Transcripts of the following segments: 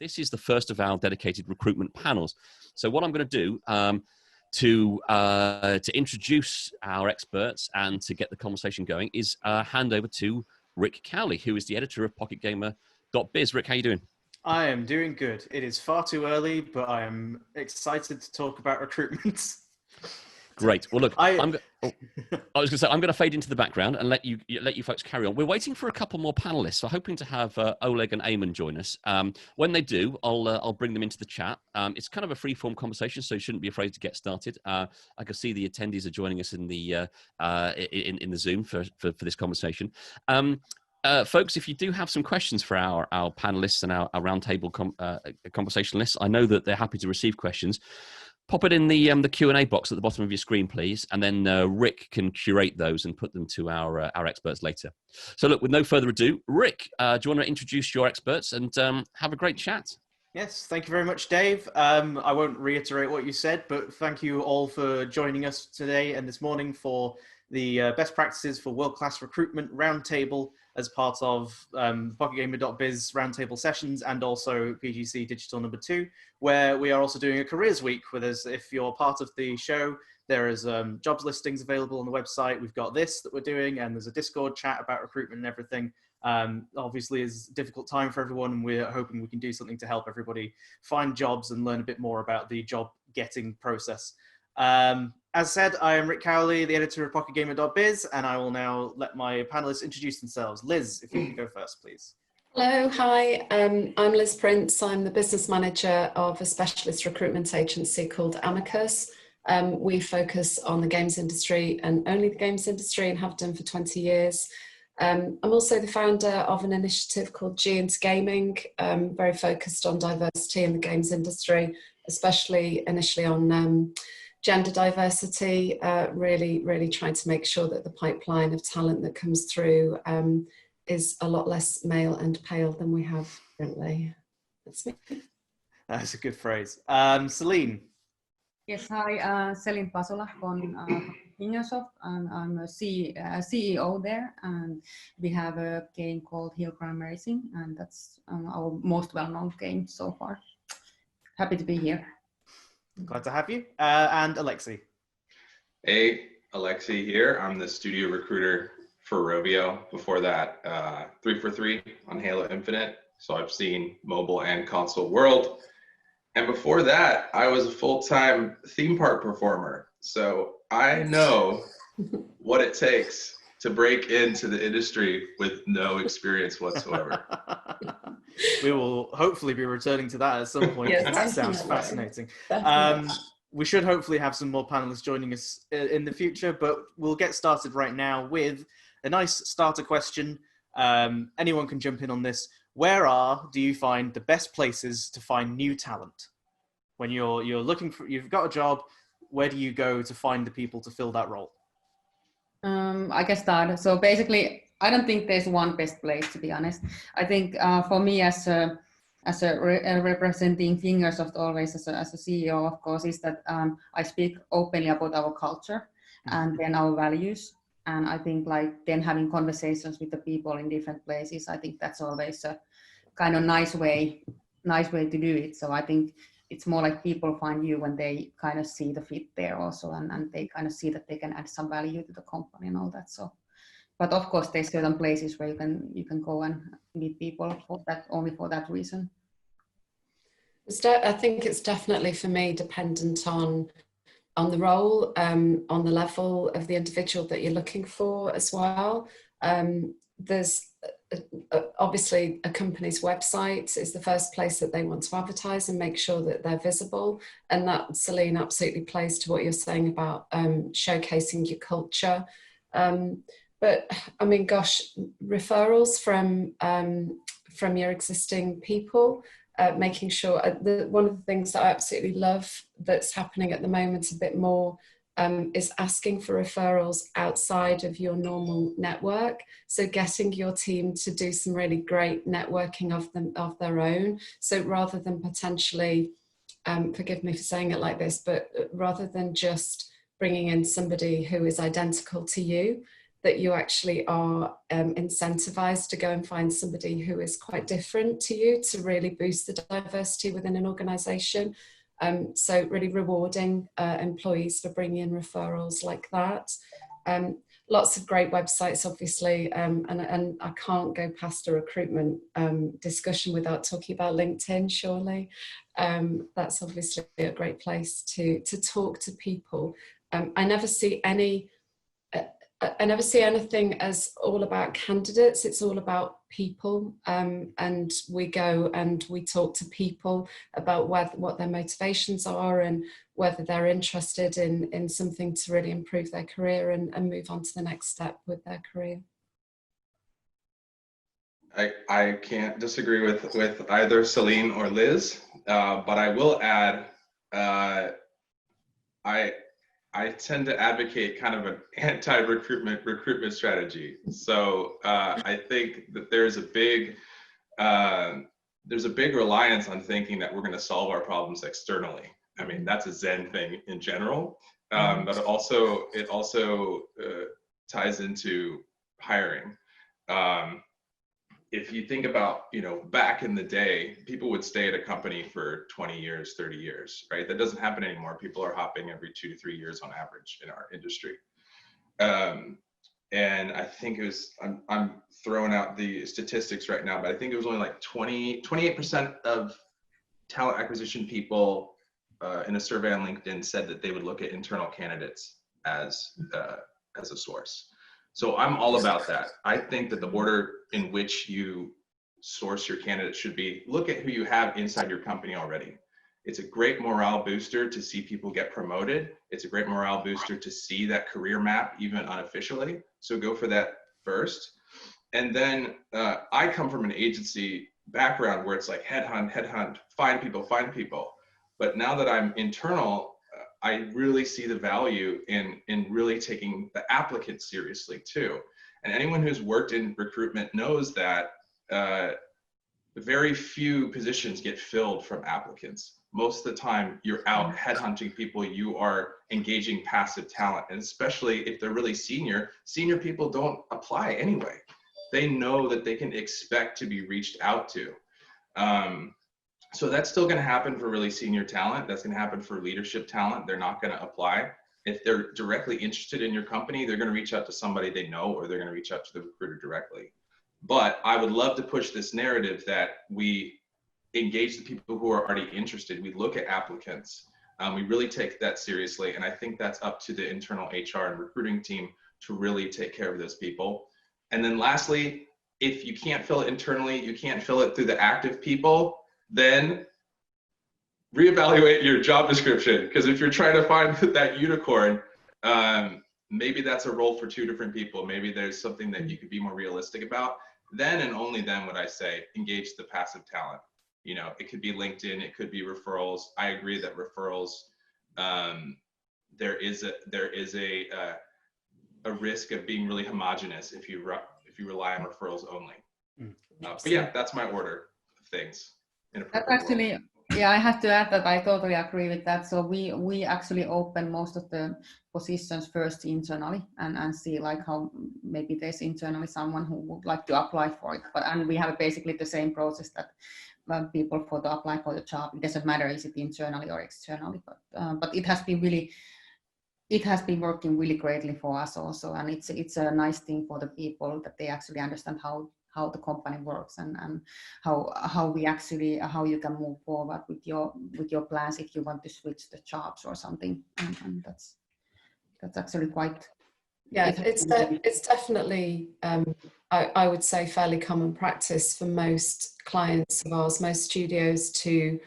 this is the first of our dedicated recruitment panels. So what I'm going to do to introduce our experts and to get the conversation going is hand over to Rick Cowley, who is the editor of PocketGamer.biz. Rick, how you doing? I am doing good. It is far too early, but I am excited to talk about recruitment. Great. Well, look, I was going to say I'm going to fade into the background and let you folks carry on. We're waiting for a couple more panelists. So hoping to have Oleg and Eamon join us. When they do, I'll bring them into the chat. It's kind of a free-form conversation, so you shouldn't be afraid to get started. I can see the attendees are joining us in the in the Zoom for this conversation. Folks, if you do have some questions for our panelists and our roundtable conversationalists, I know that they're happy to receive questions. Pop it in the Q&A box at the bottom of your screen, please, and then Rick can curate those and put them to our experts later. So look, with no further ado, Rick, do you want to introduce your experts and have a great chat? Yes, thank you very much, Dave. I won't reiterate what you said, but thank you all for joining us today and this morning for the best practices for world-class recruitment roundtable as part of PocketGamer.biz roundtable sessions and also PGC Digital #2, where we are also doing a careers week with us. If you're part of the show, there is jobs listings available on the website. We've got this that we're doing, and there's a Discord chat about recruitment and everything. Obviously, it's a difficult time for everyone, and we're hoping we can do something to help everybody find jobs and learn a bit more about the job getting process. As said, I am Rick Cowley, the editor of PocketGamer.biz, and I will now let my panelists introduce themselves. Liz, if you can go first, please. Hello, hi, I'm Liz Prince. I'm the business manager of a specialist recruitment agency called Amiqus. We focus on the games industry and only the games industry and have done for 20 years. I'm also the founder of an initiative called G into Gaming, very focused on diversity in the games industry, especially initially on gender diversity, really trying to make sure that the pipeline of talent that comes through is a lot less male and pale than we have currently. That's me. That's a good phrase. Celine. Yes, hi, Celine Pasula from Fingersoft, and I'm a CEO there, and we have a game called Hill Crime Racing, and that's our most well-known game so far. Happy to be here. Glad to have you. And Alexei. Hey, Alexei here. I'm the studio recruiter for Rovio. Before that, 343 on Halo Infinite. So I've seen mobile and console world. And before that, I was a full-time theme park performer. So I know what it takes to break into the industry with no experience whatsoever. We will hopefully be returning to that at some point. Yes, that sounds fascinating. We should hopefully have some more panelists joining us in the future, but we'll get started right now with a nice starter question. Anyone can jump in on this. Where do you find the best places to find new talent? When you're looking for, you've got a job, where do you go to find the people to fill that role? I can start. So basically, I don't think there's one best place, to be honest. I think for me as a representing Fingersoft always as a CEO, of course, is that I speak openly about our culture and then our values. And I think like then having conversations with the people in different places, I think that's always a kind of nice way to do it. So I think it's more like people find you when they kind of see the fit there also, and they kind of see that they can add some value to the company and all that. So, but of course, there's certain places where you can go and meet people for that, only for that reason. I think it's definitely for me dependent on the role, on the level of the individual that you're looking for as well. There's obviously a company's website is the first place that they want to advertise and make sure that they're visible. And that, Celine, absolutely plays to what you're saying about showcasing your culture. But I mean, gosh, referrals from your existing people, making sure one of the things that I absolutely love that's happening at the moment a bit more is asking for referrals outside of your normal network. So getting your team to do some really great networking of their own. So rather than potentially, forgive me for saying it like this, but rather than just bringing in somebody who is identical to you, that you actually are incentivized to go and find somebody who is quite different to you to really boost the diversity within an organization. So really rewarding employees for bringing in referrals like that. Lots of great websites, obviously, and I can't go past a recruitment discussion without talking about LinkedIn, surely. That's obviously a great place to talk to people. I never see anything as all about candidates. It's all about people, and we go and we talk to people about what their motivations are and whether they're interested in something to really improve their career and move on to the next step with their career. I can't disagree with either Celine or Liz, but I will add, I tend to advocate kind of an anti-recruitment strategy. So I think that there's a big reliance on thinking that we're going to solve our problems externally. I mean, that's a Zen thing in general, but it also ties into hiring. If you think about, back in the day, people would stay at a company for 20 years, 30 years, right? That doesn't happen anymore. People are hopping every 2 to 3 years on average in our industry. And I think it was, I'm throwing out the statistics right now, but I think it was only like 28% of talent acquisition people in a survey on LinkedIn said that they would look at internal candidates as a source. So I'm all about that. I think that the order in which you source your candidates should be, look at who you have inside your company already. It's a great morale booster to see people get promoted. It's a great morale booster to see that career map, even unofficially. So go for that first. And then I come from an agency background where it's like headhunt, find people. But now that I'm internal, I really see the value in really taking the applicant seriously too. And anyone who's worked in recruitment knows that very few positions get filled from applicants. Most of the time you're out headhunting people, you are engaging passive talent. And especially if they're really senior people don't apply anyway. They know that they can expect to be reached out to. So that's still going to happen for really senior talent. That's going to happen for leadership talent. They're not going to apply. If they're directly interested in your company, they're going to reach out to somebody they know, or they're going to reach out to the recruiter directly. But I would love to push this narrative that we engage the people who are already interested. We look at applicants. We really take that seriously. And I think that's up to the internal HR and recruiting team to really take care of those people. And then lastly, if you can't fill it internally, you can't fill it through the active people, then reevaluate your job description. Because if you're trying to find that unicorn, maybe that's a role for 2 different people. Maybe there's something that you could be more realistic about. Then and only then would I say engage the passive talent. It could be LinkedIn, it could be referrals. I agree that referrals, there is a risk of being really homogenous if you rely on referrals only. But yeah, that's my order of things. That actually, yeah, I have to add that I totally agree with that. So we actually open most of the positions first internally and see like how maybe there's internally someone who would like to apply for it. And we have basically the same process that people for to apply for the job. It doesn't matter is it internally or externally, but it has been working really greatly for us also, and it's a nice thing for the people that they actually understand how the company works and how you can move forward with your plans if you want to switch the jobs or something, and that's actually quite. Yeah, it's definitely I would say fairly common practice for most clients of ours, most studios, to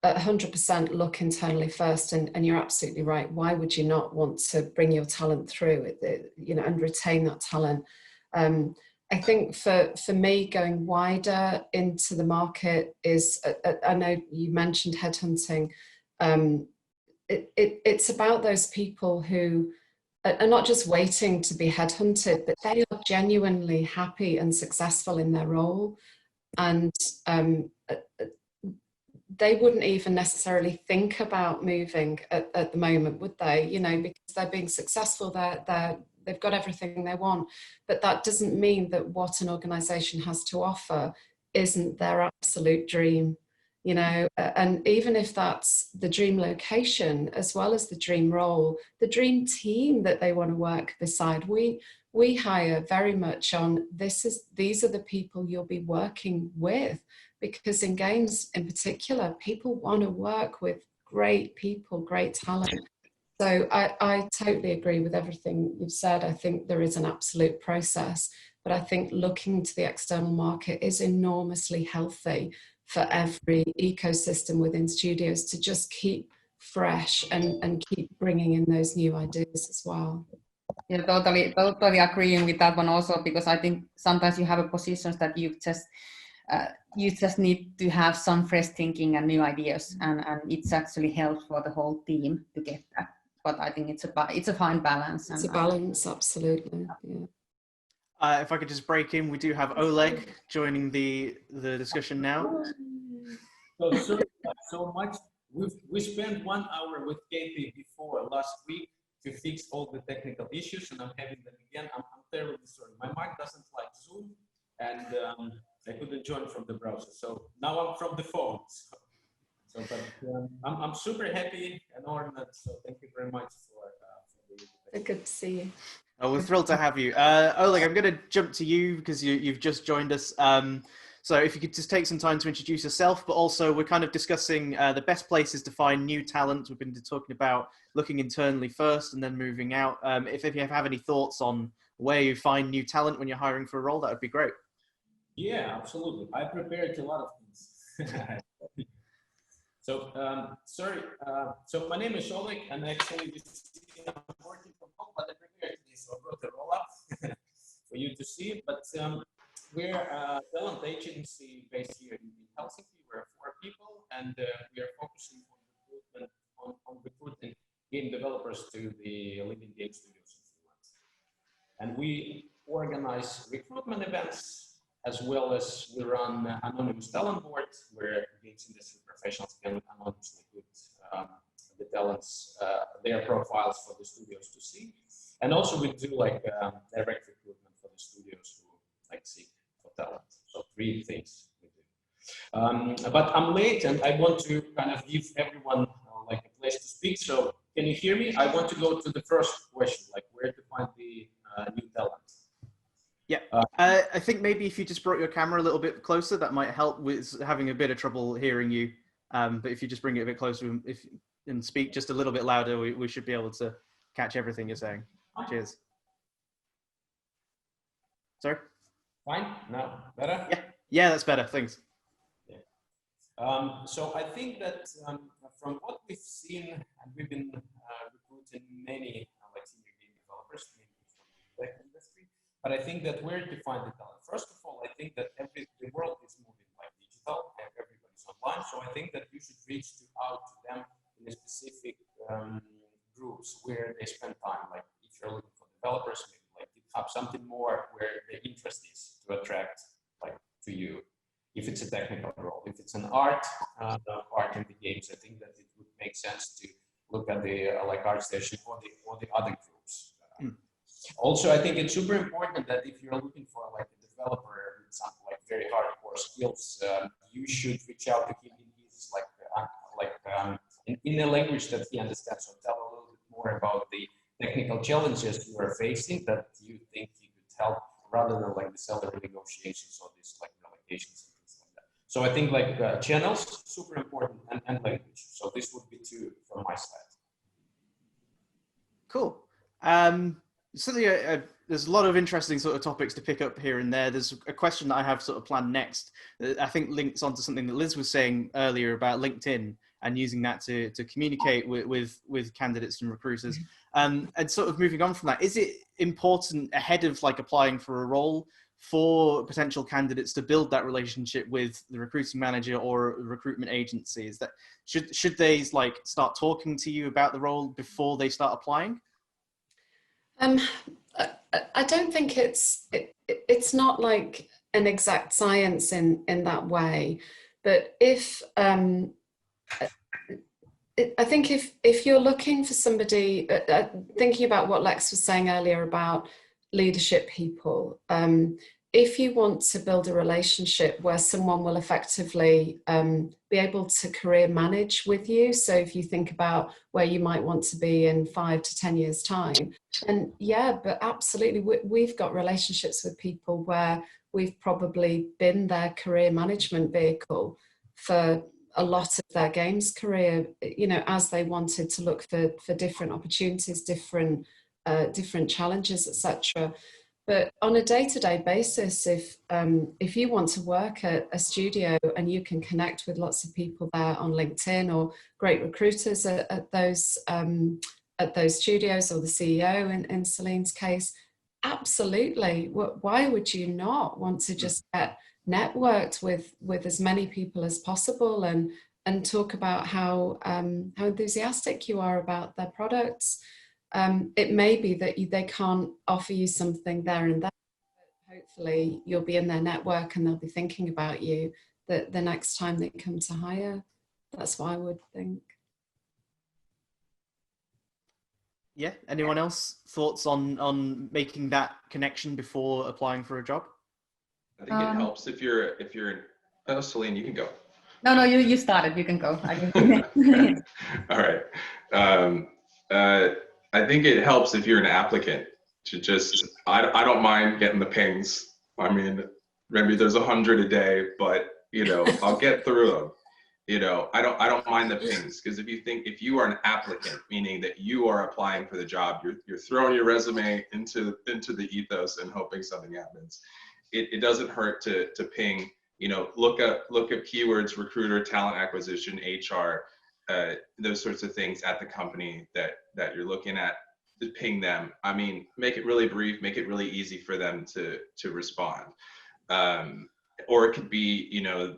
100% look internally first, and you're absolutely right. Why would you not want to bring your talent through it, and retain that talent? I think for me, going wider into the market is, I know you mentioned headhunting. It's about those people who are not just waiting to be headhunted, but they are genuinely happy and successful in their role. And they wouldn't even necessarily think about moving at the moment, would they? Because they're being successful, they're they've got everything they want, but that doesn't mean that what an organization has to offer isn't their absolute dream, you know. And even if that's the dream location as well as the dream role, the dream team that they want to work beside, we hire very much on these are the people you'll be working with, because in games in particular, people want to work with great people, great talent. So I totally agree with everything you've said. I think there is an absolute process, but I think looking to the external market is enormously healthy for every ecosystem within studios to just keep fresh and keep bringing in those new ideas as well. Yeah, totally agreeing with that one also, because I think sometimes you have positions that you just need to have some fresh thinking and new ideas, and it's actually helps for the whole team to get that. But I think it's a fine balance. It's a balance, absolutely. Yeah. If I could just break in, we do have Oleg joining the discussion now. So much. We spent 1 hour with Katie before last week to fix all the technical issues, and I'm having them again. I'm terribly sorry. My mic doesn't like Zoom, and I couldn't join from the browser. So now I'm from the phone. But I'm super happy and honored. So thank you very much for the invitation. Good to see you. Oh, we're thrilled to have you. Oleg, I'm going to jump to you because you've just joined us. So if you could just take some time to introduce yourself, but also we're kind of discussing the best places to find new talent. We've been talking about looking internally first and then moving out. If you have any thoughts on where you find new talent when you're hiring for a role, that would be great. Yeah, absolutely. I prepared a lot of things. So, sorry. So my name is Oleg, and actually I'm working from home, but I prepared this, so I brought the roll up for you to see. But we're a talent agency based here in Helsinki. We're 4 people, and we are focusing on recruiting game developers to the leading game studios in Finland. And we organize recruitment events, as well as we run anonymous talent boards where games industry professionals can anonymously put the talents, their profiles for the studios to see. And also we do like direct recruitment for the studios who like seek for talent. So 3 things we do. But I'm late and I want to kind of give everyone like a place to speak. So can you hear me? I want to go to the first question, like where to find the new talent. Yeah, I think maybe if you just brought your camera a little bit closer, that might help with having a bit of trouble hearing you. But if you just bring it a bit closer and speak just a little bit louder, we should be able to catch everything you're saying. Cheers. Sorry? Fine, now better? Yeah, that's better, thanks. Yeah. So I think that from what we've seen, and we've been recruiting many like senior game developers, mainly from the tech industry, but I think that where to find the talent. First of all, I think that the world is moving like digital, and everybody's online. So I think that you should reach out to them in a specific groups where they spend time. Like if you're looking for developers, maybe like GitHub, something more where the interest is to attract like to you. If it's a technical role, if it's an art in the games, I think that it would make sense to look at the like ArtStation or the other groups. Also, I think it's super important that if you're looking for like a developer with some like very hardcore skills, you should reach out to him in his in a language that he understands. So tell a little bit more about the technical challenges you are facing that you think you could help, rather than like the salary negotiations or these like relegations and things like that. So I think like channels super important and language. So this would be 2 from my side. Cool. So there's a lot of interesting sort of topics to pick up here and there. There's a question that I have sort of planned next that I think links onto something that Liz was saying earlier about LinkedIn and using that to communicate with candidates and recruiters. And sort of moving on from that, is it important ahead of like applying for a role for potential candidates to build that relationship with the recruiting manager or recruitment agencies? That should they like start talking to you about the role before they start applying? I don't think it's not like an exact science in that way, but if I think if you're looking for somebody, thinking about what Lex was saying earlier about leadership people, if you want to build a relationship where someone will effectively be able to career manage with you, so if you think about where you might want to be in 5 to 10 years time, and yeah, but absolutely, we've got relationships with people where we've probably been their career management vehicle for a lot of their games career, you know, as they wanted to look for different opportunities, different challenges, etc. But on a day-to-day basis, if you want to work at a studio and you can connect with lots of people there on LinkedIn, or great recruiters at those studios, or the CEO in Celine's case, absolutely. Why would you not want to just get networked with as many people as possible and talk about how enthusiastic you are about their products? It may be that they can't offer you something there and then, but hopefully you'll be in their network and they'll be thinking about you the next time they come to hire. That's what I would think. Yeah. Anyone else thoughts on making that connection before applying for a job? I think it helps if you're oh, Celine, you can go. No, you started. You can go. All right. I think it helps if you're an applicant to just, I don't mind getting the pings. I mean, maybe there's 100 a day, but you know, I'll get through them. You know, I don't mind the pings, because if you are an applicant, meaning that you are applying for the job, you're throwing your resume into the ethos and hoping something happens. It doesn't hurt to ping, you know, look up keywords, recruiter, talent acquisition, HR, those sorts of things at the company that you're looking at, to ping them. I mean, make it really brief, make it really easy for them to respond. Or it could be, you know,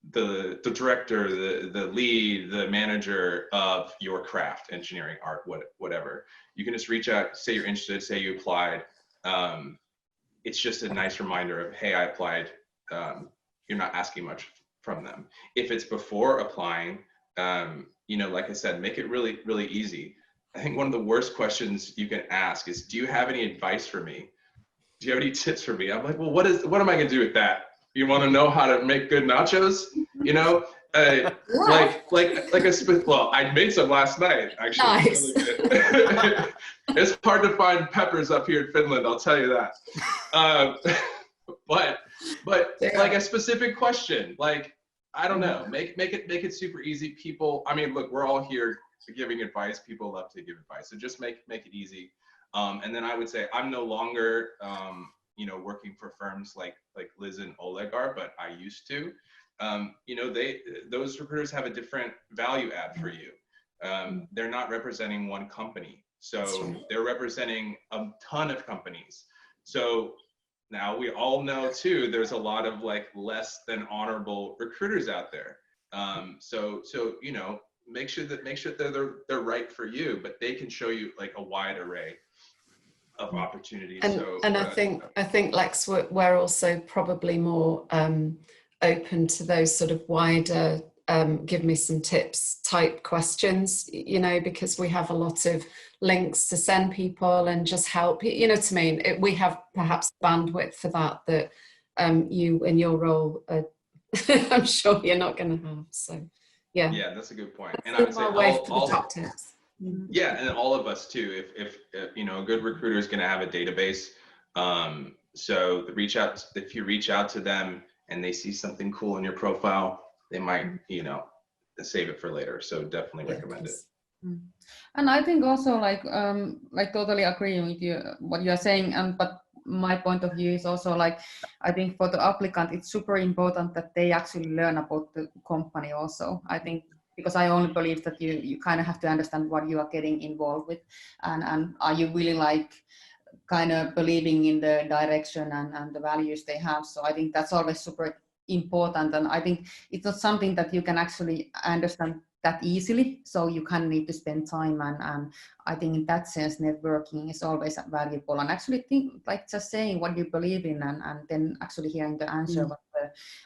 the director, the lead, the manager of your craft, engineering, art, whatever. You can just reach out, say you're interested, say you applied. It's just a nice reminder of, hey, I applied. You're not asking much from them. If it's before applying, you know, like I said, make it really, really easy. I think one of the worst questions you can ask is, do you have any advice for me? Do you have any tips for me? I'm like, well, what am I gonna do with that? You want to know how to make good nachos? You know, like well, I made some last night, actually. Nice. Really good. It's hard to find peppers up here in Finland, I'll tell you that. But like a specific question, like, I don't know, make it super easy. People, I mean, look, we're all here giving advice. People love to give advice, so just make it easy. And then I would say, I'm no longer you know, working for firms like Liz and Oleg are, but I used to. You know, those recruiters have a different value add for you. They're not representing one company, so they're representing a ton of companies. So now we all know too, there's a lot of like less than honorable recruiters out there. So you know, make sure that they're right for you, but they can show you like a wide array of opportunities. And I think Lex, we're also probably more open to those sort of wider give me some tips type questions, you know, because we have a lot of links to send people and just help, you know what I mean? We have perhaps bandwidth for that you in your role I'm sure you're not going to have. So yeah, that's a good point. And I would say all top tips. Yeah, and all of us too. If you know, a good recruiter is going to have a database. So if you reach out to them and they see something cool in your profile, they might, you know, save it for later. So definitely recommend it. And I think also like totally agreeing with you what you are saying. But my point of view is also like, I think for the applicant, it's super important that they actually learn about the company also. I think, because I only believe that you kind of have to understand what you are getting involved with, and are you really like kind of believing in the direction and the values they have. So I think that's always super important, and I think it's not something that you can actually understand that easily, so you kind of need to spend time, and I think in that sense networking is always valuable, and actually think like just saying what you believe in, and then actually hearing the answer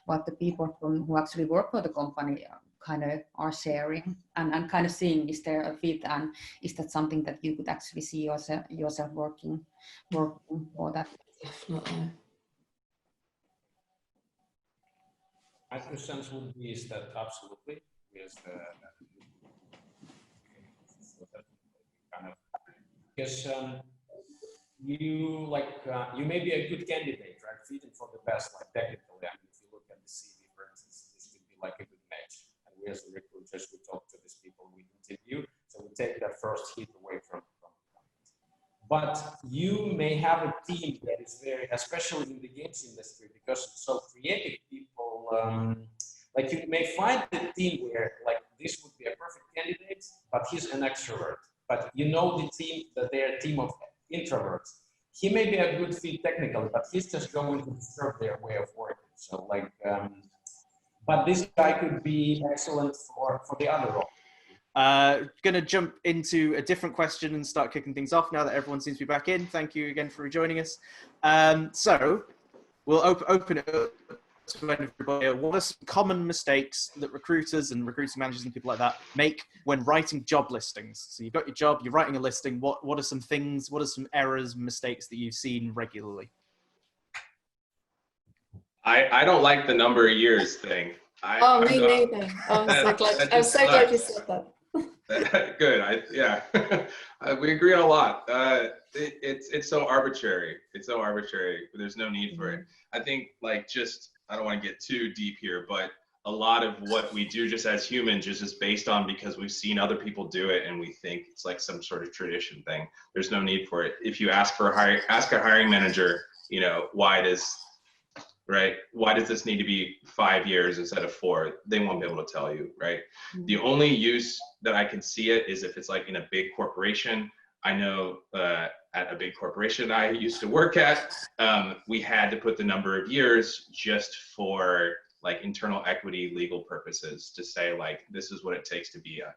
what the people who actually work for the company kind of are sharing and kind of seeing, is there a fit, and is that something that you could actually see yourself working for that? Definitely. My 2 cents would be is that absolutely, because because you you may be a good candidate, right? Fitting for the best, like technically. I mean, if you look at the CV, for instance, this could be like a good match. And we as the recruiters, we talk to these people we interview, so we take that first hit away from. But you may have a team that is very, especially in the games industry, because so creative people, like you may find a team where like this would be a perfect candidate, but he's an extrovert. But you know the team, that they're a team of introverts. He may be a good fit technically, but he's just going to disturb their way of working. So like, but this guy could be excellent for the other role. Gonna jump into a different question and start kicking things off now that everyone seems to be back in. Thank you again for joining us. So we'll open it up to everybody. What are some common mistakes that recruiters and recruiting managers and people like that make when writing job listings? So you've got your job, you're writing a listing. What are some things, what are some errors, mistakes that you've seen regularly? I don't like the number of years thing. Me neither. I'm so glad you said that. Good. Yeah, we agree on a lot. It's so arbitrary. It's so arbitrary. There's no need for it. I think like I don't want to get too deep here, but a lot of what we do just as humans is just based on because we've seen other people do it and we think it's like some sort of tradition thing. There's no need for it. If you ask a hiring manager, you know, why does this need to be 5 years instead of 4? They won't be able to tell you, right? The only use that I can see it is if it's like in a big corporation. I know at a big corporation I used to work at, we had to put the number of years just for like internal equity legal purposes to say like, this is what it takes to be a,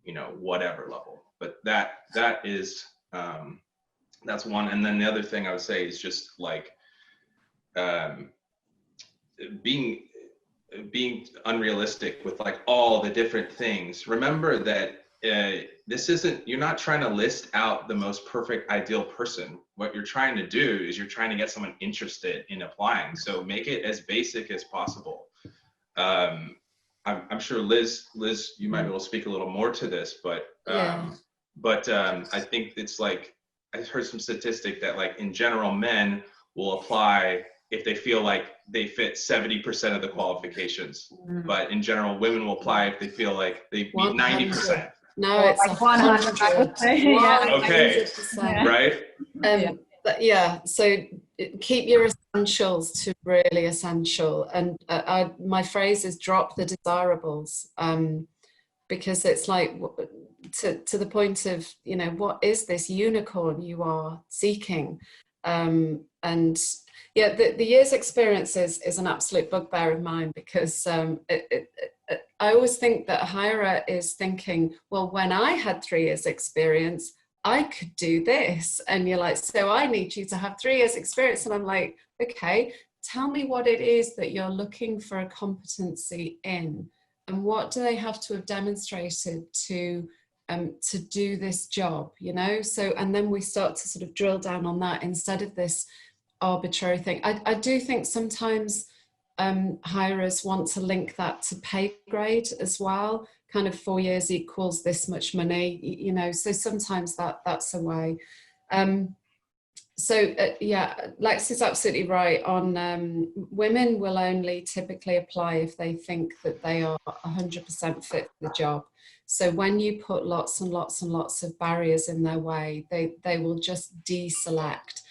you know, whatever level. But that is, that's one. And then the other thing I would say is just like, being unrealistic with like all the different things. Remember that you're not trying to list out the most perfect ideal person. What you're trying to do is you're trying to get someone interested in applying. So make it as basic as possible. I'm sure Liz, you might be able to speak a little more to this, but I think it's like, I heard some statistic that like in general, men will apply if they feel like they fit 70% of the qualifications. But in general, women will apply if they feel like they meet 90%. No, it's like 100%. Okay, right? But yeah, so keep your essentials to really essential. And my phrase is drop the desirables, because it's like, to the point of, you know, what is this unicorn you are seeking? And yeah, the year's experience is an absolute bugbear of mine, because I always think that a hirer is thinking, well, when I had 3 years experience, I could do this. And you're like, so I need you to have 3 years experience. And I'm like, okay, tell me what it is that you're looking for a competency in, and what do they have to have demonstrated to do this job, you know? So, and then we start to sort of drill down on that instead of this arbitrary thing. I do think sometimes hirers want to link that to pay grade as well, kind of 4 years equals this much money, you know, so sometimes that's a way. Yeah, Lex is absolutely right on women will only typically apply if they think that they are 100% fit for the job. So when you put lots and lots and lots of barriers in their way, they will just deselect.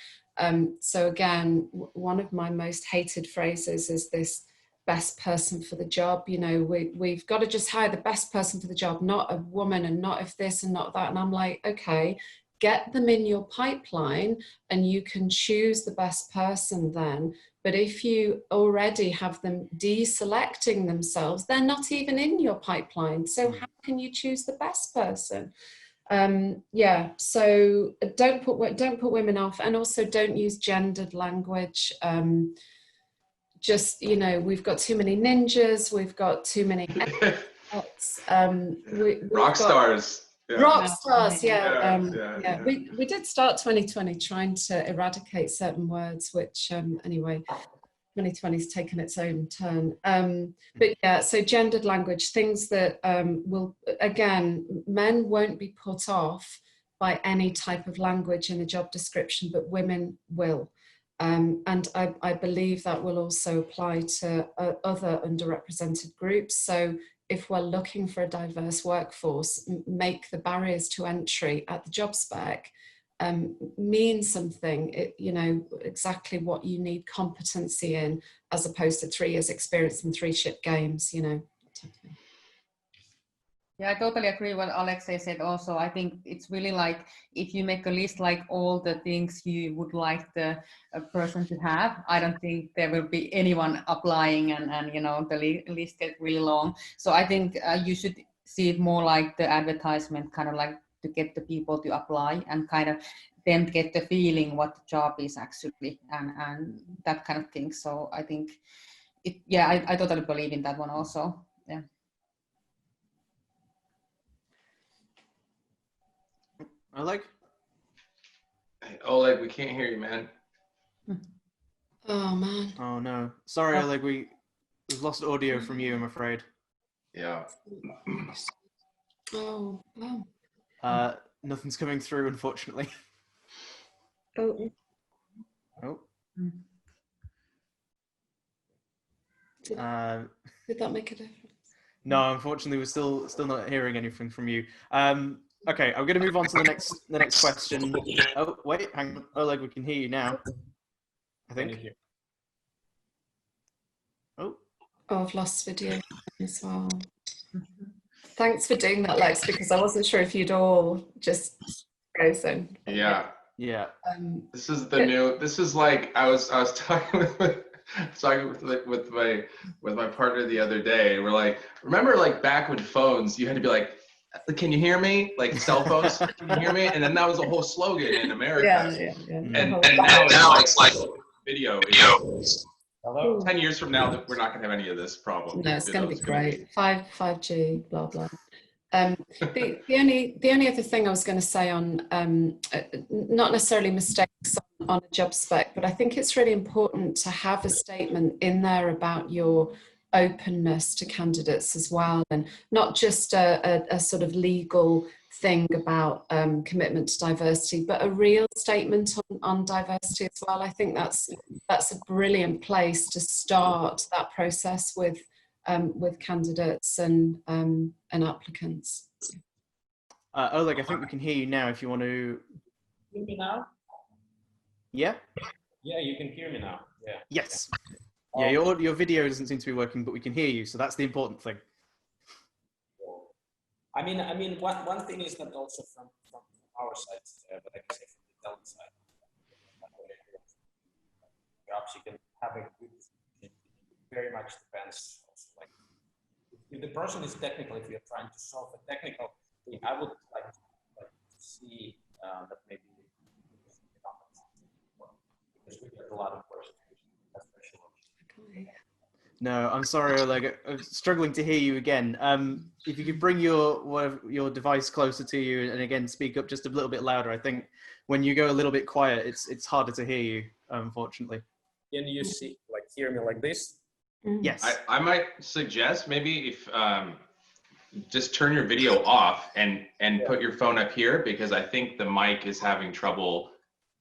So again, one of my most hated phrases is this best person for the job. You know, we've got to just hire the best person for the job, not a woman, and not if this and not that. And I'm like, okay, get them in your pipeline and you can choose the best person then. But if you already have them deselecting themselves, they're not even in your pipeline. So how can you choose the best person? Yeah, so don't put women off, and also don't use gendered language. Just, you know, we've got too many ninjas, we've got too many Rock stars. Yeah. Rock stars, yeah. Yeah. We did start 2020 trying to eradicate certain words, which anyway, 2020's taken its own turn. But yeah, so gendered language, things that will, again, men won't be put off by any type of language in the job description, but women will. And I believe that will also apply to other underrepresented groups. So if we're looking for a diverse workforce, make the barriers to entry at the job spec mean something, exactly what you need competency in, as opposed to 3 years experience and 3 ship games, Yeah, I totally agree with what Alexei said also. I think it's really like, if you make a list like all the things you would like the person to have, I don't think there will be anyone applying and the list gets really long. So I think you should see it more like the advertisement, kind of like to get the people to apply and kind of then get the feeling what the job is actually and that kind of thing. So I think I totally believe in that one also. Yeah. Oleg? Hey, Oleg, we can't hear you, man. Oh man. Oh no. Sorry, Oleg, we've lost audio from you, I'm afraid. Yeah. Oh, wow. Nothing's coming through, unfortunately. Oh. Did that make a difference? No, unfortunately, we're still not hearing anything from you. Okay, I'm going to move on to the next question. Oh, wait, hang on. Oleg, we can hear you now, I think. Oh, I've lost video as well. Thanks for doing that, Lex, because I wasn't sure if you'd all just frozen. Yeah. This is the new. This is like I was talking with my partner the other day. We're like, remember like back when phones, you had to be like, can you hear me? Like cell phones, can you hear me? And then that was a whole slogan in America. Yeah. And now it's like video. Hello. 10 years from now, we're not going to have any of this problem. No, it's going to be great. 5G, blah blah. The only other thing I was going to say on not necessarily mistakes on a job spec, but I think it's really important to have a statement in there about your openness to candidates as well, and not just a sort of legal thing about commitment to diversity, but a real statement on diversity as well. I think that's a brilliant place to start that process with candidates and applicants. Oleg, I think we can hear you now. If you want to. Hear me now? Yeah. Yeah, you can hear me now. Yeah. Yes. Yeah, your video doesn't seem to be working, but we can hear you, so that's the important thing. I mean, one thing is that also from our side, but I can say from the talent side, perhaps you can have a good. It very much depends. Also, like, if the person is technical, if you're trying to solve a technical thing, I would like to see that maybe because we get a lot of questions, especially. No, I'm sorry, Oleg. I'm struggling to hear you again. If you could bring your device closer to you and again speak up just a little bit louder. I think when you go a little bit quiet, it's harder to hear you, unfortunately. Can you hear me like this? Yes. I might suggest maybe if just turn your video off and put your phone up here, because I think the mic is having trouble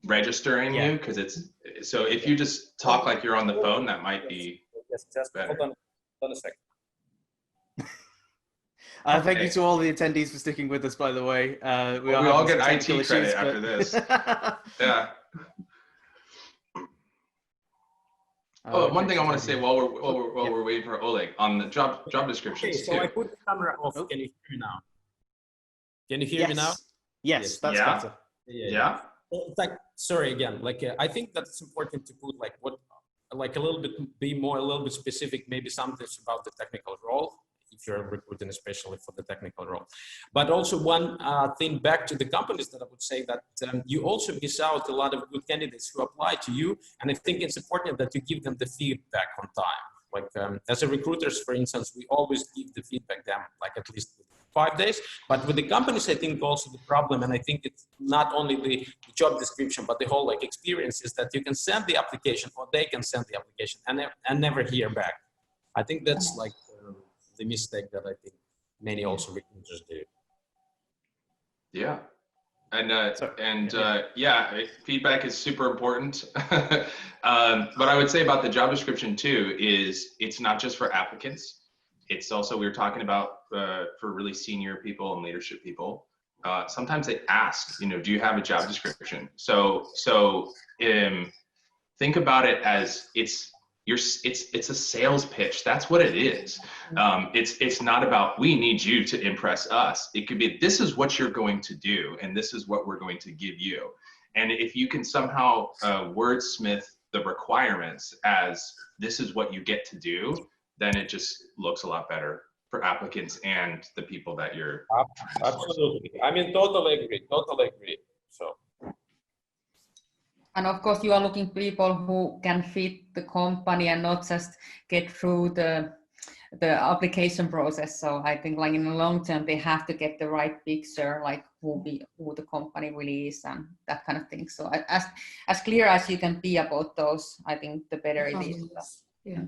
registering you, because so if you just talk like you're on the phone, that might be just better. hold on a second. Thank you to all the attendees for sticking with us, by the way. We all get IT credit after this. Yeah. One thing I want to say while we're waiting for Oleg on the job descriptions. Okay, so I put the camera off. Can you hear me now? Can you hear me now? Yes, that's better. Yeah. Well, sorry again. I think that it's important to put a little bit specific, maybe something about the technical role, if you're recruiting especially for the technical role. But also one thing back to the companies that I would say that you also miss out a lot of good candidates who apply to you. And I think it's important that you give them the feedback on time. Like as a recruiters, for instance, we always give the feedback them like at least 5 days. But with the companies, I think also the problem, and I think it's not only the job description, but the whole like experience is that you can send the application or they can send the application and never hear back. I think that's like the mistake that I think many also recruiters do. Yeah. Yeah, feedback is super important. What I would say about the job description too is it's not just for applicants. It's also, we were talking about for really senior people and leadership people. Sometimes they ask, do you have a job description? So think about it as it's a sales pitch. That's what it is. It's not about we need you to impress us. It could be this is what you're going to do and this is what we're going to give you. And if you can somehow wordsmith the requirements as this is what you get to do, then it just looks a lot better for applicants and the people that you're. Absolutely. I mean, totally agree. So. And of course, you are looking people who can fit the company and not just get through the application process. So I think like in the long term, they have to get the right picture, like who the company really is and that kind of thing. So as clear as you can be about those, I think the better it is. Yeah.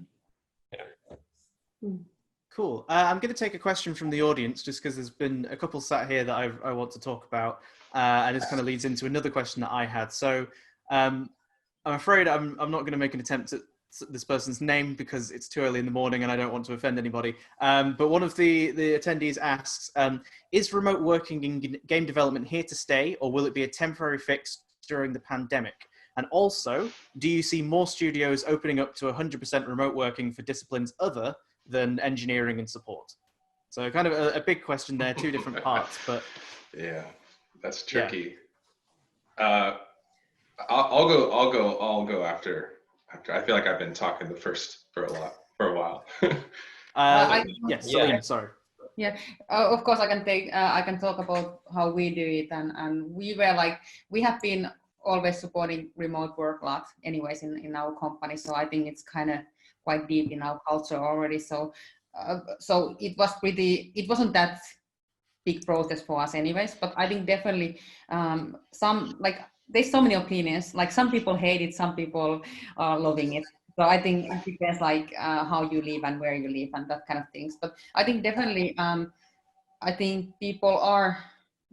Cool. I'm going to take a question from the audience just because there's been a couple sat here that I want to talk about, and this kind of leads into another question that I had. So I'm afraid I'm not going to make an attempt at this person's name because it's too early in the morning and I don't want to offend anybody. But one of the attendees asks, is remote working in game development here to stay, or will it be a temporary fix during the pandemic? And also, do you see more studios opening up to 100% remote working for disciplines other than engineering and support? So kind of a big question there, two different parts, but. Yeah, that's tricky. Yeah. I'll go after. I feel like I've been talking the first for a while. Yes, Celine, sorry. Yeah, of course I can talk about how we do it, and we have been always supporting remote work a lot anyways in our company. So I think it's kind of quite deep in our culture already. So it wasn't that big process for us anyways, but I think definitely there's so many opinions. Like some people hate it, some people are loving it. So I think it depends how you live and where you live and that kind of things. But I think definitely, I think people are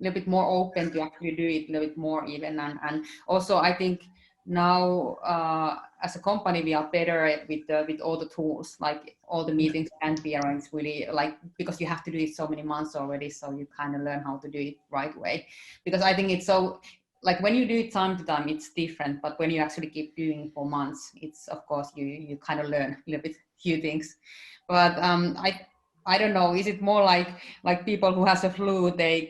a little bit more open to actually do it a little bit more even. And also I think now as a company, we are better with all the tools, like all the meetings can be arranged really because you have to do it so many months already. So you kind of learn how to do it right way, because I think it's so, like when you do it time to time, it's different, but when you actually keep doing it for months, it's of course you kind of learn a little bit few things. But I don't know, is it more like people who has a flu, they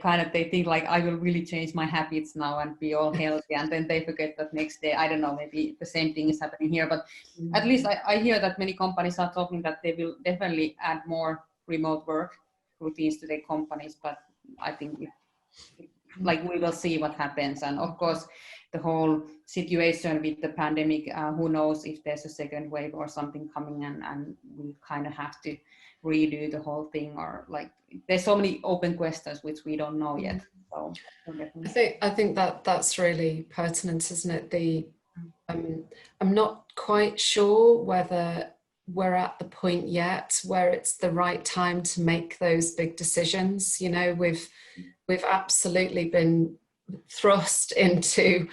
think like I will really change my habits now and be all healthy, and then they forget that next day. I don't know, maybe the same thing is happening here, but at least I hear that many companies are talking that they will definitely add more remote work routines to their companies, but I think we will see what happens. And of course, the whole situation with the pandemic, who knows if there's a second wave or something coming, and we kind of have to redo the whole thing, or there's so many open questions which we don't know yet. So I think that's really pertinent, isn't it? I'm not quite sure whether we're at the point yet where it's the right time to make those big decisions. We've absolutely been thrust into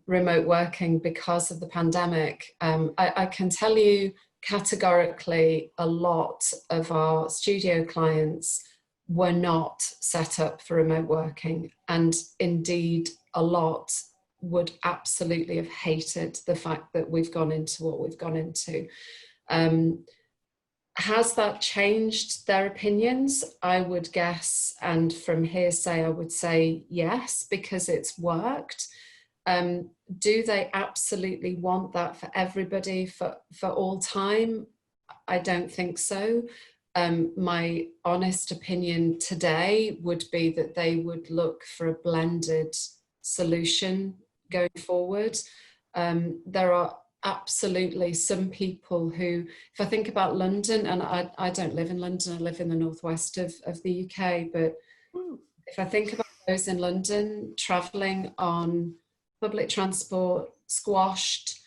remote working because of the pandemic. I can tell you categorically a lot of our studio clients were not set up for remote working, and indeed a lot would absolutely have hated the fact that we've gone into what we've gone into. Has that changed their opinions? I would guess, and from hearsay, I would say yes, because it's worked. Do they absolutely want that for everybody for all time? I don't think so. My honest opinion today would be that they would look for a blended solution going forward. There are absolutely some people who, if I think about London, and I don't live in London, I live in the northwest of the UK, but if I think about those in London traveling on public transport, squashed,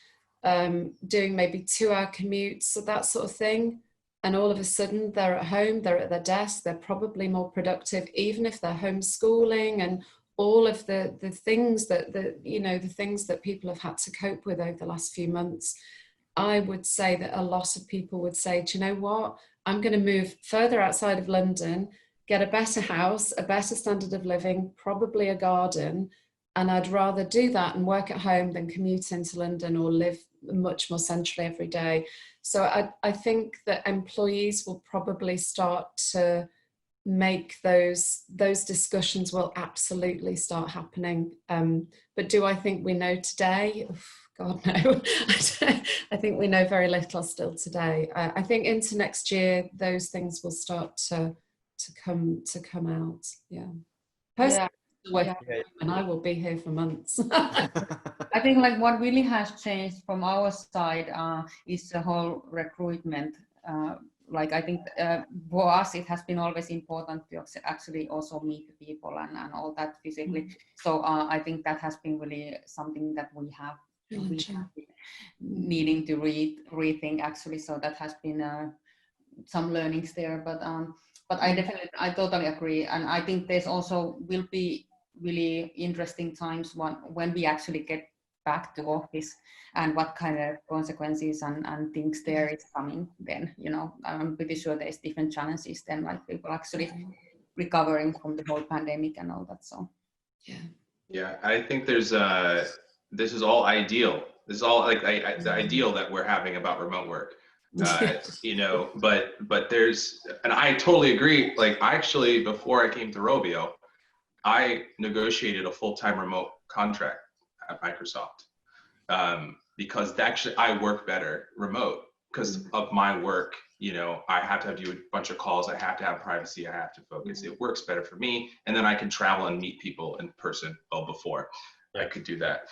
doing maybe 2-hour commutes, so that sort of thing, and all of a sudden they're at home, they're at their desk, they're probably more productive, even if they're homeschooling and all of the things that the things that people have had to cope with over the last few months. I would say that a lot of people would say, do you know what, I'm going to move further outside of London, get a better house, a better standard of living, probably a garden, and I'd rather do that and work at home than commute into London or live much more centrally every day. So I think that employees will probably start to make those discussions will absolutely start happening. But do I think we know today? God, no. I think we know very little still today. I think into next year, those things will start to come out. Yeah. And I will be here for months. I think like what really has changed from our side is the whole recruitment. Like I think for us it has been always important to actually also meet the people and all that physically. So I think that has been really something that we have been needing to rethink actually. So that has been some learnings there. But I totally agree, and I think there's also will be really interesting times when we actually get back to office and what kind of consequences and things there is coming then, you know. I'm pretty sure there's different challenges then, like people actually recovering from the whole pandemic and all that. So yeah, I think there's this is all ideal. This is all like the ideal that we're having about remote work. You know, but there's, and I totally agree. Like actually, before I came to Rovio, I negotiated a full-time remote contract at Microsoft because actually I work better remote because of my work. You know, I have to do a bunch of calls. I have to have privacy. I have to focus. It works better for me. And then I can travel and meet people in person. Well, before I could do that.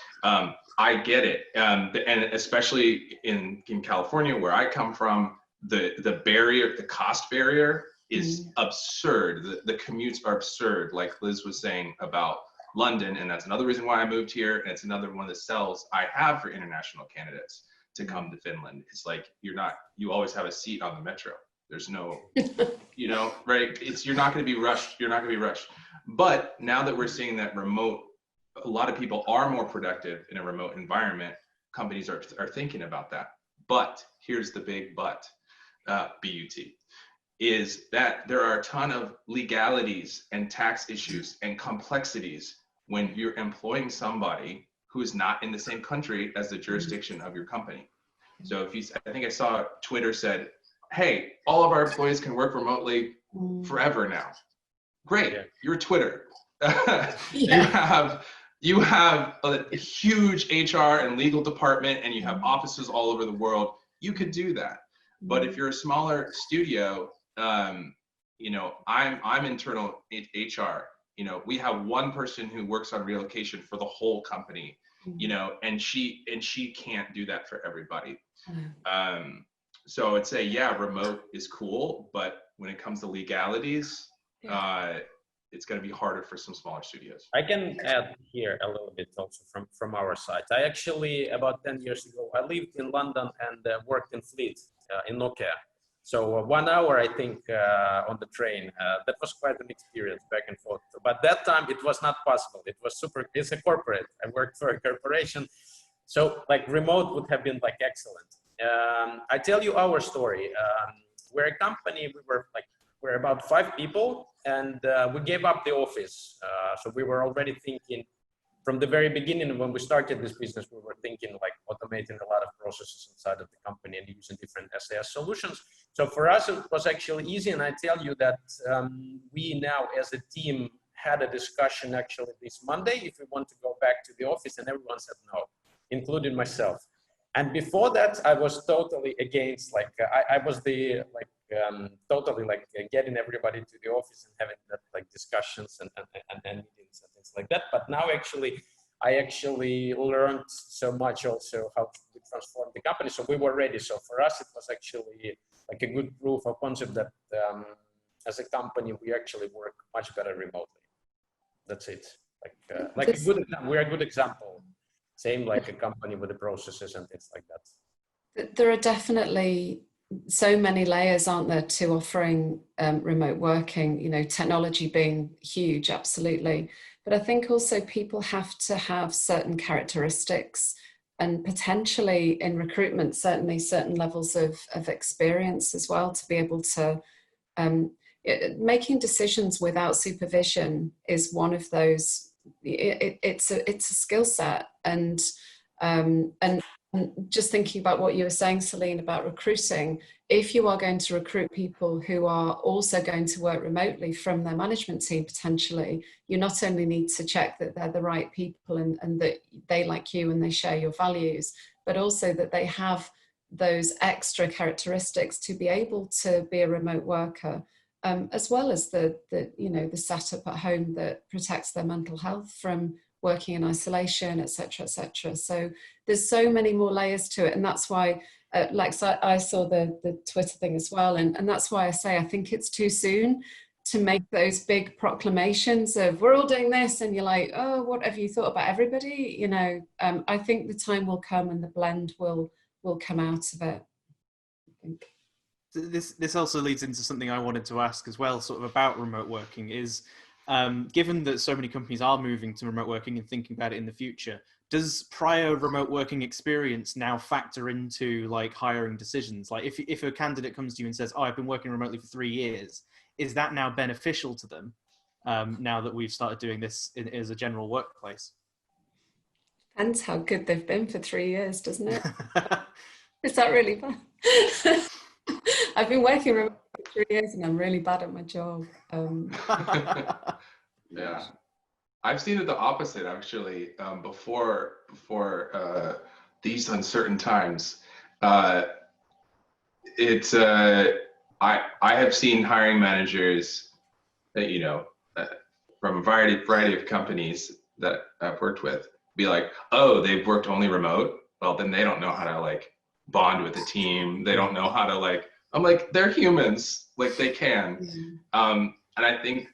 I get it. And especially in California, where I come from, the barrier, the cost barrier is absurd. The commutes are absurd, like Liz was saying about London, and that's another reason why I moved here, and it's another one of the sells I have for international candidates to come to Finland. It's like you always have a seat on the metro. There's no, you know, right? You're not going to be rushed. You're not going to be rushed. But now that we're seeing that remote, a lot of people are more productive in a remote environment. Companies are thinking about that. But here's the big but, BUT. Is that there are a ton of legalities and tax issues and complexities when you're employing somebody who is not in the same country as the jurisdiction of your company. So I think I saw Twitter said, hey, all of our employees can work remotely forever now. Great, you're Twitter. You have a huge HR and legal department and you have offices all over the world. You could do that. But if you're a smaller studio, you know, I'm internal HR, you know, we have one person who works on relocation for the whole company, you know, and she can't do that for everybody. So I'd say, yeah, remote is cool, but when it comes to legalities, it's going to be harder for some smaller studios. I can add here a little bit also from our side. I actually, about 10 years ago, I lived in London and worked in Fleet in Nokia. So 1 hour, I think, on the train, that was quite an experience back and forth. But that time it was not possible. It's a corporate. I worked for a corporation. So like remote would have been like excellent. I tell you our story. We're a company, we're about 5 people and we gave up the office. So we were already thinking from the very beginning when we started this business, we were thinking like automating a lot of processes inside of the company and using different SAS solutions. So for us, it was actually easy. And I tell you that we now as a team had a discussion actually this Monday, if we want to go back to the office, and everyone said no, including myself. And before that, I was totally against, like, I was the, like, totally like getting everybody to the office and having that like discussions and meetings and things like that. But now actually I actually learned so much also how to transform the company. So we were ready. So for us, it was actually like a good proof of concept that as a company, we actually work much better remotely. That's it. We're a good example. Same like a company with the processes and things like that. There are definitely so many layers, aren't there, to offering remote working, you know, technology being huge, absolutely. But I think also people have to have certain characteristics and potentially in recruitment, certainly certain levels of experience as well to be able to, making decisions without supervision is one of those, it's a skill set. And just thinking about what you were saying, Celine, about recruiting, if you are going to recruit people who are also going to work remotely from their management team, potentially, you not only need to check that they're the right people and that they like you and they share your values, but also that they have those extra characteristics to be able to be a remote worker, as well as the setup at home that protects their mental health from working in isolation, etc., etc. So there's so many more layers to it, and that's why, I saw the Twitter thing as well, and that's why I say I think it's too soon to make those big proclamations of we're all doing this, and you're like, oh, what have you thought about everybody? You know, I think the time will come and the blend will come out of it, I think. This also leads into something I wanted to ask as well, sort of about remote working is, given that so many companies are moving to remote working and thinking about it in the future, does prior remote working experience now factor into like hiring decisions? Like if a candidate comes to you and says, oh, I've been working remotely for 3 years, is that now beneficial to them now that we've started doing this as a general workplace? Depends how good they've been for 3 years, doesn't it? Is that really bad? I've been working remote for 3 years and I'm really bad at my job. Yeah, I've seen it the opposite actually. Before these uncertain times, I have seen hiring managers that from a variety of companies that I've worked with be like, oh, they've worked only remote. Well, then they don't know how to like bond with a team. They don't know how to like. I'm like, they're humans. Like they can. And I think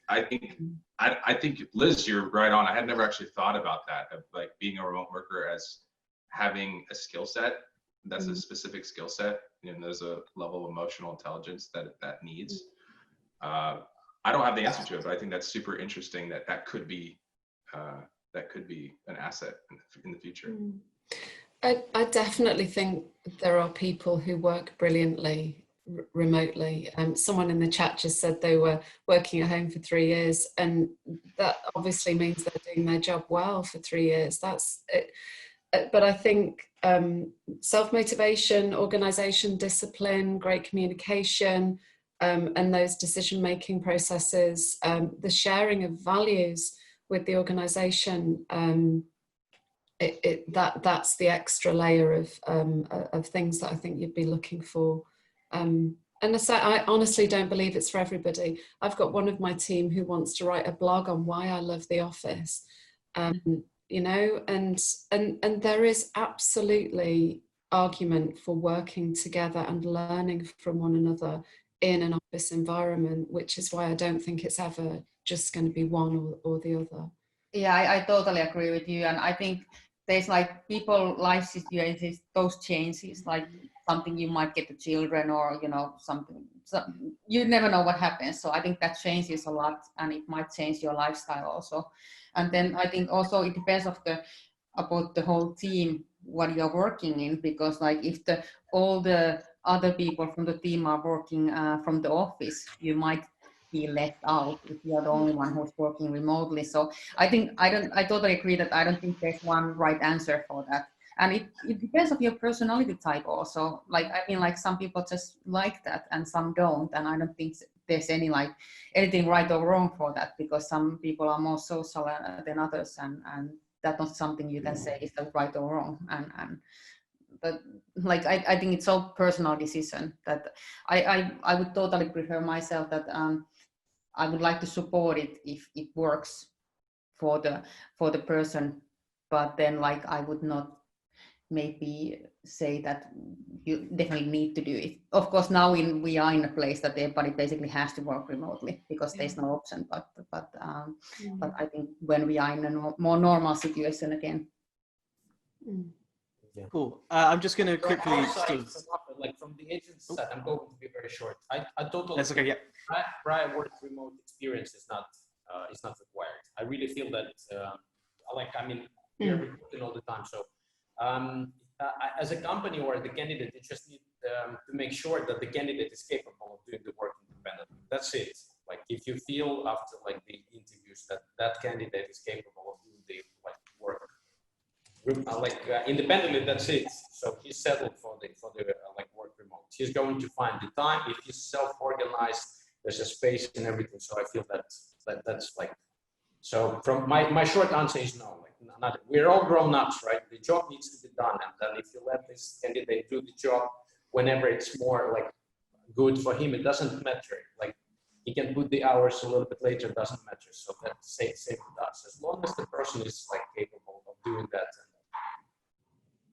Liz, you're right on. I had never actually thought about that of like being a remote worker as having a skill set that's a specific skill set. There's a level of emotional intelligence that needs. I don't have the answer to it, but I think that's super interesting that could be an asset in the future. I definitely think there are people who work brilliantly remotely. Someone in the chat just said they were working at home for 3 years, and that obviously means they're doing their job well for 3 years. That's it. But I think self-motivation, organization, discipline, great communication, and those decision-making processes, the sharing of values with the organization, that's the extra layer of things that I think you'd be looking for. And I honestly don't believe it's for everybody. I've got one of my team who wants to write a blog on why I love the office, and there is absolutely argument for working together and learning from one another in an office environment, which is why I don't think it's ever just going to be one or the other. Yeah, I totally agree with you, and I think there's like people life situations, those changes, like something you might get to children or something, so you never know what happens. So I think that changes a lot, and it might change your lifestyle also. And then I think also it depends about the whole team what you're working in, because like if all the other people from the team are working from the office, you might be left out if you're the only one who's working remotely. So I totally agree that I don't think there's one right answer for that. And it depends on your personality type also. Like, I mean, like some people just like that and some don't. And I don't think there's anything right or wrong for that, because some people are more social than others. And that's not something you can say is that right or wrong. But like, I think it's all personal decision that I would totally prefer myself that I would like to support it if it works for the person but then like I would not maybe say that you definitely need to do it. Of course, now we are in a place that everybody basically has to work remotely because there's no option. But I think when we are in a more normal situation again. Yeah. Cool. I'm just going to quickly like from the agent's side, I'm going to be very short. I totally. That's okay. Yeah. Prior work remote experience is not required. I really feel that we're recruiting all the time. So as a company or the candidate, you just need to make sure that the candidate is capable of doing the work independently. That's it. Like if you feel after like the interviews that candidate is capable of doing the work independently, that's it. So he's settled for the work remote. He's going to find the time. If he's self-organized, there's a space and everything. So I feel that's like. So from my short answer is no. Not, we're all grown ups, right? The job needs to be done, and then if you let this candidate do the job whenever it's more like good for him, it doesn't matter. Like he can put the hours a little bit later, doesn't matter. So that's same with us. As long as the person is like capable of doing that,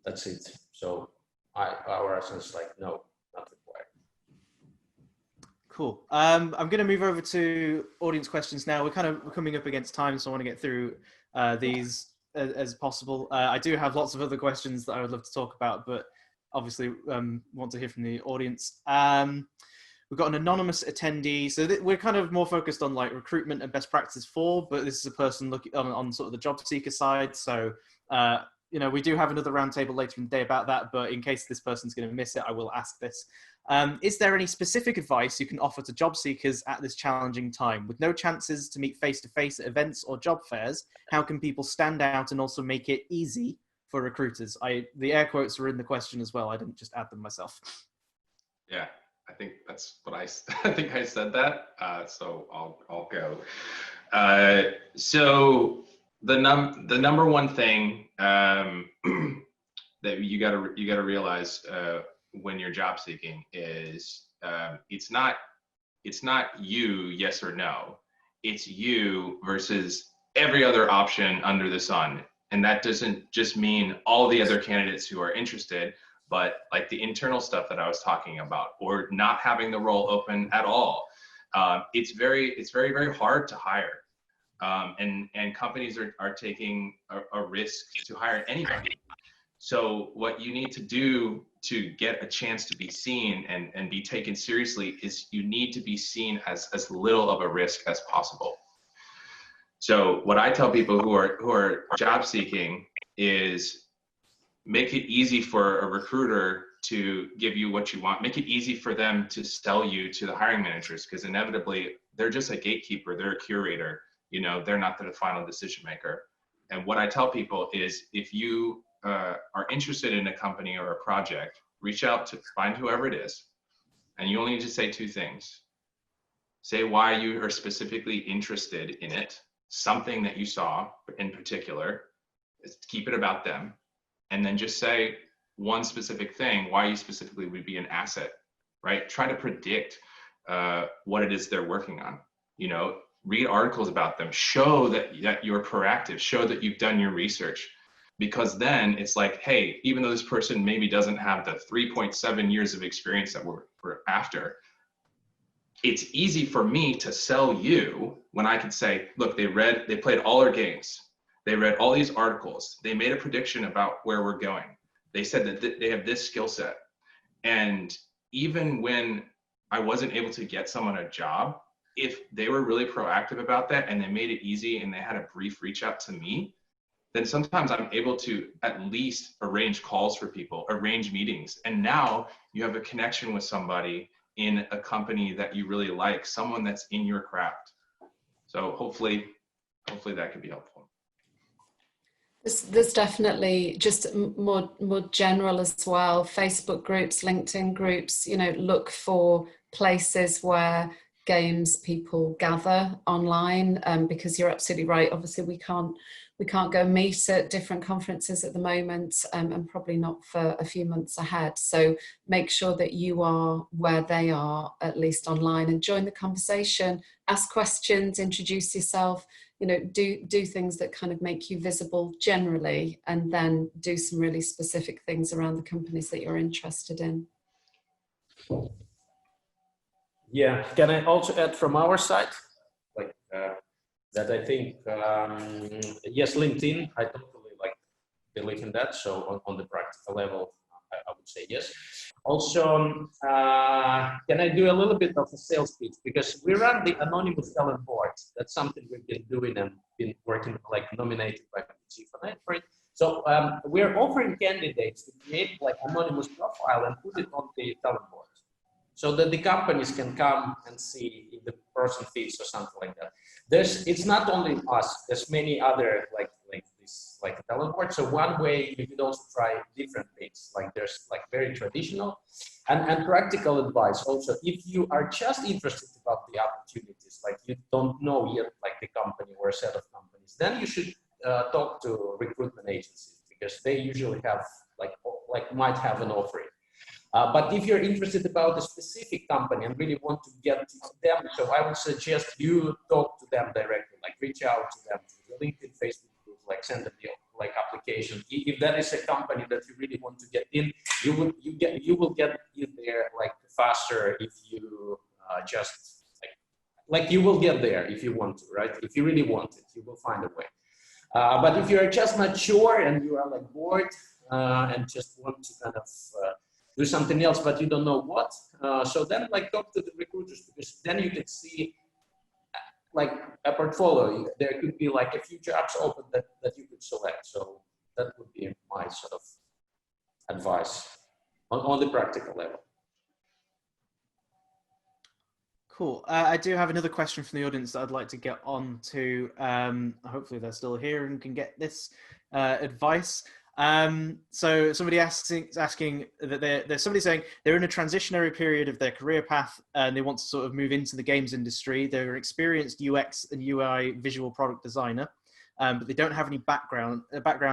that's it. So our answer is like no, not required. Cool. I'm going to move over to audience questions now. We're coming up against time, so I want to get through these as possible. I do have lots of other questions that I would love to talk about, but obviously want to hear from the audience. We've got an anonymous attendee. So we're kind of more focused on like recruitment and best practices but this is a person looking on sort of the job seeker side. So, you know, we do have another roundtable later in the day about that, but in case this person's going to miss it, I will ask this. Is there any specific advice you can offer to job seekers at this challenging time? With no chances to meet face-to-face at events or job fairs, how can people stand out and also make it easy for recruiters? The air quotes were in the question as well. I didn't just add them myself. Yeah, I think that's what I think I said that. So I'll go. So the number one thing that you gotta realize when you're job seeking is it's not you, yes or no. It's you versus every other option under the sun. And that doesn't just mean all the other candidates who are interested, but like the internal stuff that I was talking about, or not having the role open at all. It's very, very hard to hire. And companies are taking a risk to hire anybody. So what you need to do to get a chance to be seen and be taken seriously is you need to be seen as little of a risk as possible. So what I tell people who are job seeking is make it easy for a recruiter to give you what you want. Make it easy for them to sell you to the hiring managers, because inevitably they're just a gatekeeper, they're a curator, you know, they're not the final decision maker. And what I tell people is if you are interested in a company or a project, reach out to find whoever it is, and you only need to say two things. Say why you are specifically interested in it, something that you saw in particular, keep it about them, and then just say one specific thing, why you specifically would be an asset, right? Try to predict what it is they're working on, you know, read articles about them, show that you're proactive, show that you've done your research. Because then it's like, hey, even though this person maybe doesn't have the 3.7 years of experience that we're after, it's easy for me to sell you when I can say, look, they played all our games. They read all these articles. They made a prediction about where we're going. They said that they have this skill set. And even when I wasn't able to get someone a job, if they were really proactive about that and they made it easy and they had a brief reach out to me, then sometimes I'm able to at least arrange calls for people, arrange meetings. And now you have a connection with somebody in a company that you really like, someone that's in your craft. So hopefully that could be helpful. There's definitely just more general as well. Facebook groups, LinkedIn groups, you know, look for places where games people gather online, because you're absolutely right. Obviously we can't we can't go meet at different conferences at the moment, and probably not for a few months ahead. So make sure that you are where they are, at least online, and join the conversation, ask questions, introduce yourself, you know, do things that kind of make you visible generally, and then do some really specific things around the companies that you're interested in. Yeah, can I also add from our side, like that I think, yes, LinkedIn, I totally like believe in that. So on the practical level, I would say yes. Also, can I do a little bit of a sales pitch? Because we run the anonymous talent board. That's something we've been doing and been working, like nominated by PG for it. So we're offering candidates to create like anonymous profile and put it on the talent board, so that the companies can come and see if the person fits or something like that. It's not only us, there's many other like this talent board. So one way you could also try different things, like there's like very traditional and practical advice. Also, if you are just interested about the opportunities, like you don't know yet like the company or a set of companies, then you should talk to recruitment agencies, because they usually have like might have an offering. But if you're interested about a specific company and really want to get to them, so I would suggest you talk to them directly, like reach out to them to the LinkedIn, Facebook group, like send them the like application. If that is a company that you really want to get in, you will get in there like faster if you just like you will get there if you want to, right? If you really want it, you will find a way. But if you're just not sure and you are like bored and just want to kind of do something else, but you don't know what, so then like talk to the recruiters, because then you can see like a portfolio. There could be like a few jobs open that you could select. So that would be my sort of advice on the practical level. Cool. I do have another question from the audience that I'd like to get on to. Hopefully they're still here and can get this advice. So somebody asking that there's somebody saying they're in a transitionary period of their career path and they want to sort of move into the games industry. They're an experienced UX and UI visual product designer, but they don't have any background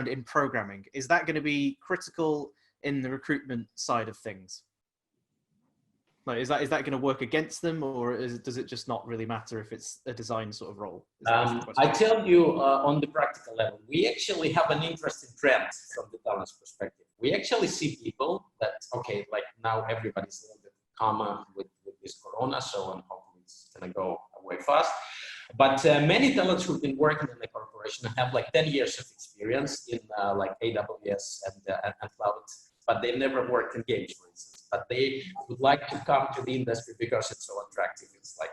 in programming. Is that going to be critical in the recruitment side of things? Like, is that going to work against them, or does it just not really matter if it's a design sort of role? I tell you, on the practical level, we actually have an interesting trend from the talent's perspective. We actually see people that, okay, like now everybody's a little bit calmer with this corona, so on, hopefully it's going to go away fast. But many talents who've been working in the corporation have like 10 years of experience in like AWS and cloud, but they never worked in games, for instance. But they would like to come to the industry because it's so attractive. It's like,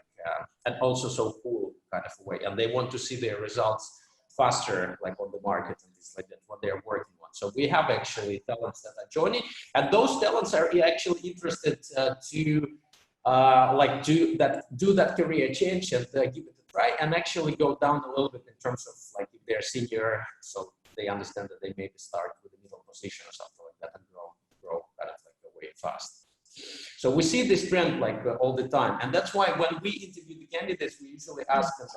and also so cool kind of a way. And they want to see their results faster, like on the market and things like that, what they're working on. So we have actually talents that are joining, and those talents are actually interested to like do that career change and give it a try, and actually go down a little bit in terms of like if they're senior, so they understand that they maybe start with a middle position or something like that and grow kind of like away fast. So we see this trend like all the time, and that's why when we interview the candidates, we usually ask them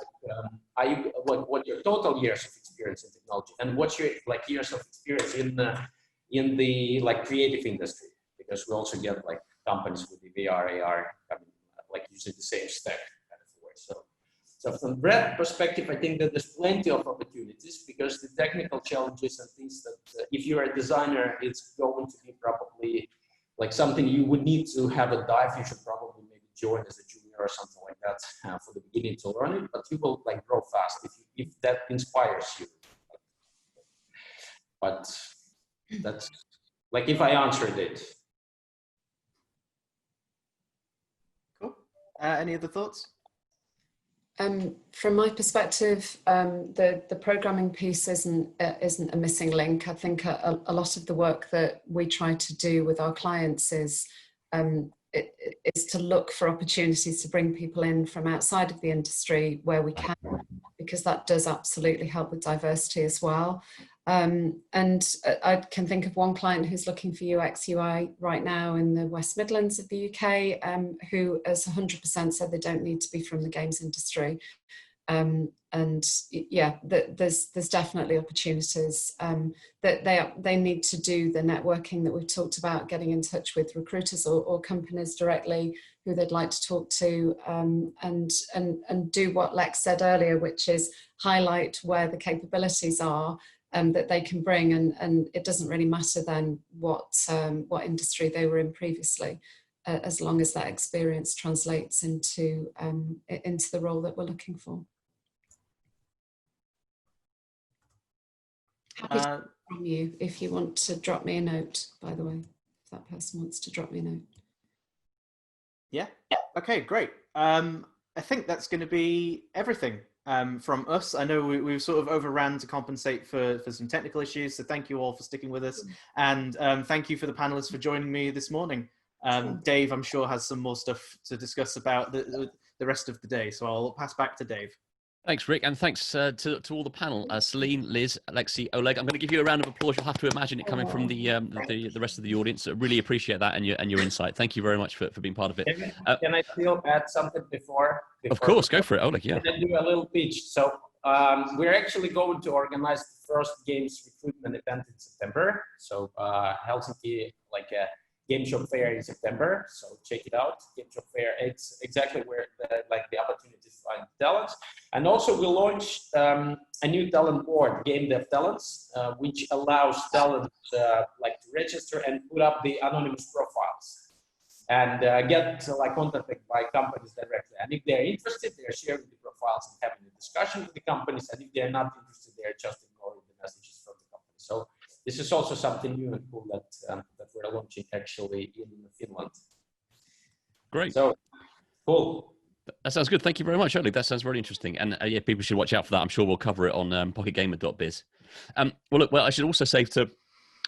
like, what your total years of experience in technology, and what's your like years of experience in the like creative industry, because we also get like companies with the VR, AR, like using the same stack kind of way. So from that perspective, I think that there's plenty of opportunities, because the technical challenges and things that if you're a designer, it's going to be probably like something you would need to have a dive. You should probably maybe join as a junior or something like that for the beginning to learn it, but you will like grow fast if that inspires you. But that's like if I answered it. Cool. Any other thoughts? From my perspective, the programming piece isn't a missing link. I think a lot of the work that we try to do with our clients is to look for opportunities to bring people in from outside of the industry where we can, because that does absolutely help with diversity as well. And I can think of one client who's looking for UX UI right now in the West Midlands of the UK, who has 100% said they don't need to be from the games industry. And yeah, there's definitely opportunities that they need to do the networking that we've talked about, getting in touch with recruiters or companies directly who they'd like to talk to, and do what Lex said earlier, which is highlight where the capabilities are that they can bring, and it doesn't really matter then what industry they were in previously, as long as that experience translates into the role that we're looking for. Happy to hear from you if you want to drop me a note, by the way, if that person wants to drop me a note. Yeah. Okay, great. I think that's going to be everything from us. I know we've sort of overran to compensate for some technical issues, so thank you all for sticking with us. And thank you for the panelists for joining me this morning. Dave, I'm sure, has some more stuff to discuss about the rest of the day, so I'll pass back to Dave. Thanks, Rick, and thanks to all the panel, Celine, Liz, Alexei, Oleg. I'm going to give you a round of applause. You'll have to imagine it coming from the rest of the audience. I really appreciate that and your insight. Thank you very much for being part of it. Can I still add something before? Of course, go for it, Oleg. Yeah. Can I do a little pitch? So we're actually going to organize the first games recruitment event in September. So Helsinki, like a game shop fair in September, so check it out. Game shop fair, it's exactly where the opportunities find talents. And also we launched a new talent board, Game Dev Talents, which allows talent to register and put up the anonymous profiles and get contacted by companies directly. And if they're interested, they're sharing the profiles and having a discussion with the companies. And if they're not interested, they're just ignoring the messages from the company. So this is also something new and cool that we're launching actually in Finland. Great. So, cool. That sounds good. Thank you very much, Oleg. That sounds very interesting. And yeah, people should watch out for that. I'm sure we'll cover it on PocketGamer.biz. Well, I should also say to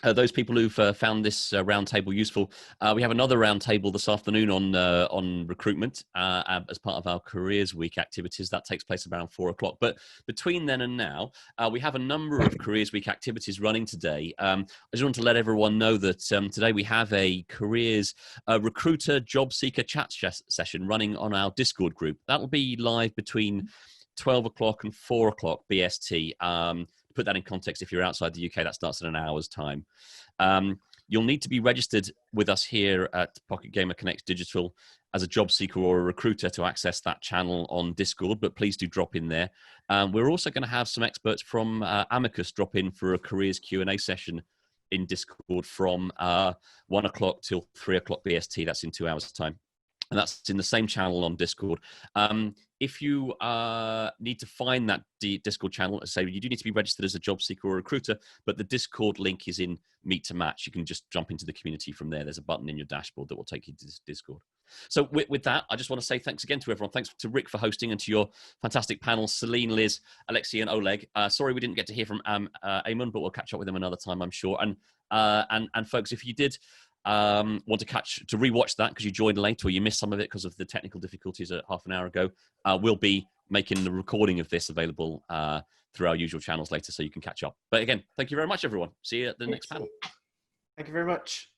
those people who've found this roundtable useful, we have another roundtable this afternoon on recruitment as part of our Careers Week activities. That takes place around 4 o'clock. But between then and now, we have a number of Careers Week activities running today. I just want to let everyone know that today we have a careers recruiter job seeker chat session running on our Discord group. That'll be live between 12 o'clock and 4 o'clock BST. Put that in context, if you're outside the UK, that starts in an hour's time. You'll need to be registered with us here at Pocket Gamer Connects Digital as a job seeker or a recruiter to access that channel on Discord, but please do drop in there. We're also going to have some experts from Amiqus drop in for a careers Q&A session in Discord from 1 o'clock till 3 o'clock BST. That's in 2 hours' time. And that's in the same channel on Discord. If you need to find that Discord channel, say you do need to be registered as a job seeker or a recruiter, but the Discord link is in Meet to Match. You can just jump into the community from there. There's a button in your dashboard that will take you to Discord. So with that, I just want to say thanks again to everyone. Thanks to Rick for hosting and to your fantastic panel, Celine, Liz, Alexei, and Oleg. Sorry we didn't get to hear from Eamon, but we'll catch up with him another time, I'm sure. And folks, if you did want to rewatch that because you joined late or you missed some of it because of the technical difficulties half an hour ago, we'll be making the recording of this available through our usual channels later so you can catch up. But again, thank you very much, everyone. See you at the next panel. Thank you very much.